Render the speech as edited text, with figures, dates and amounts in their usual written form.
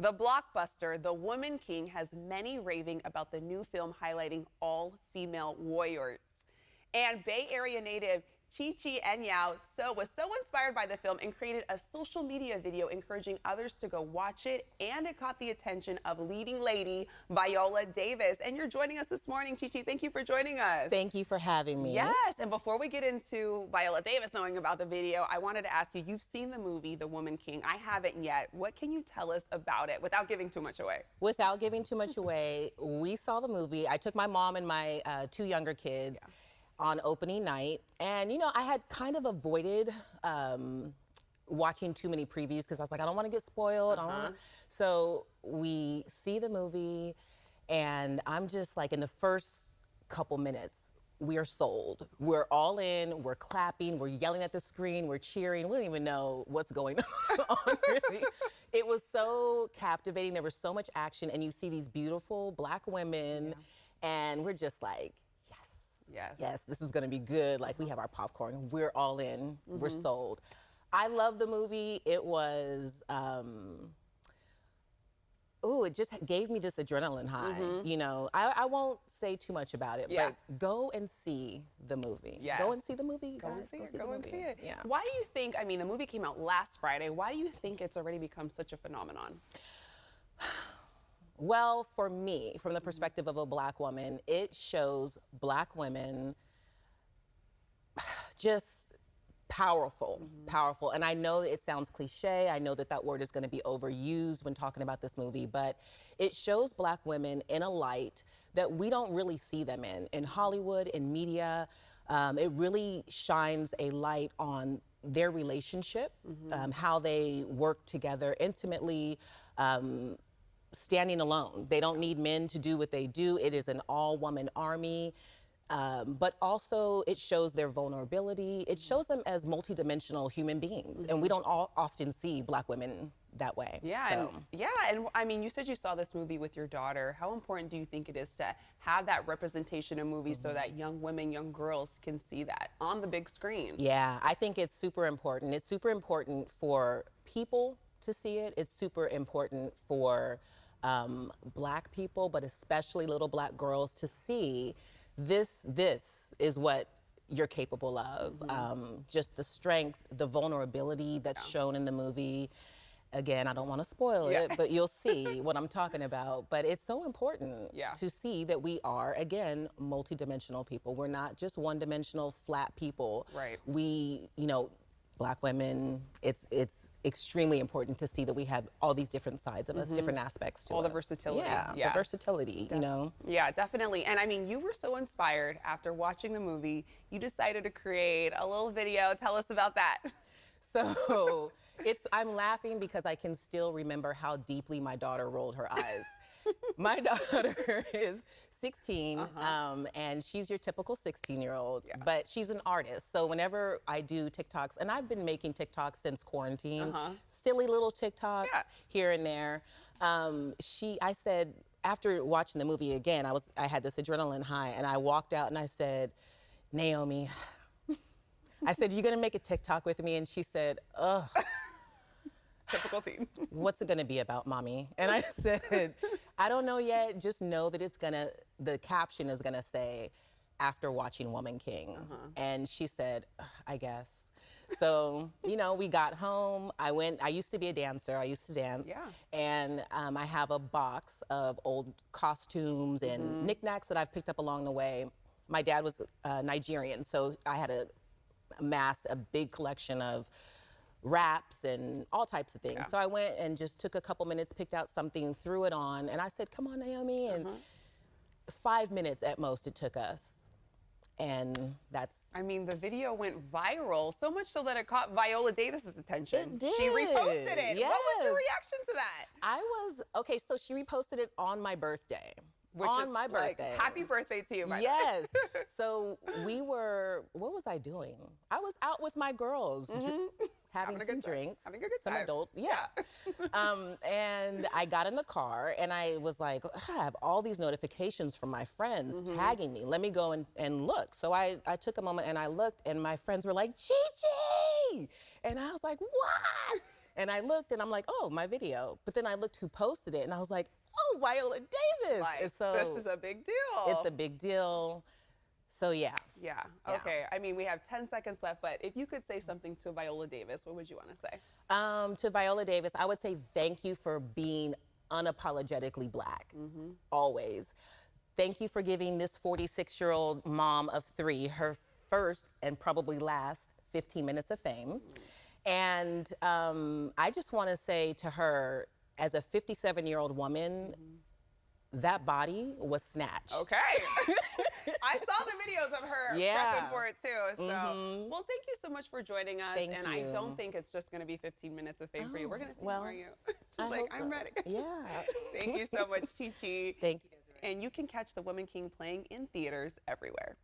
The blockbuster, The Woman King, has many raving about the new film highlighting all-female warriors. And Bay Area native Chi Chi Enyao was so inspired by the film and created a social media video encouraging others to go watch it, and it caught the attention of leading lady Viola Davis. And you're joining us this morning, Chi Chi. Thank you for joining us. Thank you for having me. Yes, and before we get into Viola Davis knowing about the video, I wanted to ask you, you've seen the movie The Woman King. I haven't yet. What can you tell us about it without giving too much away? Without giving too much away, we saw the movie. I took my mom and my two younger kids on opening night. And, you know, I had kind of avoided watching too many previews because I was like, I don't want to get spoiled. So we see the movie, and I'm just like, in the first couple minutes, we are sold. We're all in, we're clapping, we're yelling at the screen, we're cheering. We don't even know what's going on, really. It was so captivating. There was so much action, and you see these beautiful Black women, and we're just like, yes. Yes, this is gonna be good. Like, we have our popcorn, we're all in, we're sold. I love the movie. It was, it just gave me this adrenaline high. You know, I won't say too much about it, but go and see the movie. Go and see the movie, Go guys. and see it. the Go and movie. see it. Yeah. Why do you think, I mean, the movie came out last Friday. Why do you think it's already become such a phenomenon? Well, for me, from the perspective of a Black woman, it shows Black women just powerful. And I know it sounds cliche. I know that that word is going to be overused when talking about this movie, but it shows Black women in a light that we don't really see them in Hollywood, in media. It really shines a light on their relationship, how they work together intimately, standing alone. They don't need men to do what they do. It is an all-woman army. But also it shows their vulnerability. It shows them as multidimensional human beings. And we don't often see Black women that way. And I mean, you said you saw this movie with your daughter. How important do you think it is to have that representation in movies so that young women, young girls can see that on the big screen? Yeah, I think it's super important. It's super important for people to see it. It's super important for Black people, but especially little Black girls, to see this is what you're capable of. Just the strength, the vulnerability that's shown in the movie. Again, I don't want to spoil it, but you'll see what I'm talking about. But it's so important to see that we are, again, multidimensional people. We're not just one-dimensional, flat people. We, you know, Black women, it's extremely important to see that we have all these different sides of us, different aspects to us. All the versatility. The versatility, you know? Yeah, definitely. And I mean, you were so inspired after watching the movie, you decided to create a little video. Tell us about that. So I'm laughing because I can still remember how deeply my daughter rolled her eyes. My daughter is 16, and she's your typical 16-year-old, but she's an artist. So whenever I do TikToks, and I've been making TikToks since quarantine, silly little TikToks here and there. I said, after watching the movie again, I had this adrenaline high, and I walked out and I said, Naomi, I said, you gonna make a TikTok with me? And she said, ugh. Typical teen. What's it gonna be about, mommy? And I said, I don't know yet, just know that the caption is gonna say, after watching Woman King. And she said, I guess. So, you know, we got home, I used to be a dancer, I used to dance. And I have a box of old costumes and knickknacks that I've picked up along the way. My dad was Nigerian, so I had amassed a big collection of wraps and all types of things. So I went and just took a couple minutes, picked out something, threw it on, and I said, come on, Naomi, and 5 minutes at most it took us. And that's... I mean, the video went viral, so much so that it caught Viola Davis's attention. It did. She reposted it. What was your reaction to that? Okay, so she reposted it on my birthday. My birthday. Like, happy birthday to you, by Yes. So what was I doing? I was out with my girls, having some drinks, having a good some time. adult, and I got in the car and I was like, I have all these notifications from my friends tagging me. Let me go and look. So I took a moment and I looked, and my friends were like, Chi Chi! And I was like, what? And I looked and I'm like, oh, my video. But then I looked who posted it and I was like, oh, Viola Davis. Like, And so this is a big deal. it's a big deal. So yeah. Yeah. Yeah. Okay. I mean, we have 10 seconds left, but if you could say something to Viola Davis, what would you want to say? To Viola Davis, I would say thank you for being unapologetically Black, always. Thank you for giving this 46-year-old mom of 3 her first and probably last 15 minutes of fame. And I just want to say to her, as a 57-year-old woman, that body was snatched. Okay. I saw the videos of her prepping for it too. So, well, thank you so much for joining us. Thank I you. don't think it's just going to be 15 minutes of fame for you. We're going to see more of you. I Like, hope I'm so. ready. Yeah. Thank you so much, Chi Chi. Thank you. And you can catch The Woman King playing in theaters everywhere.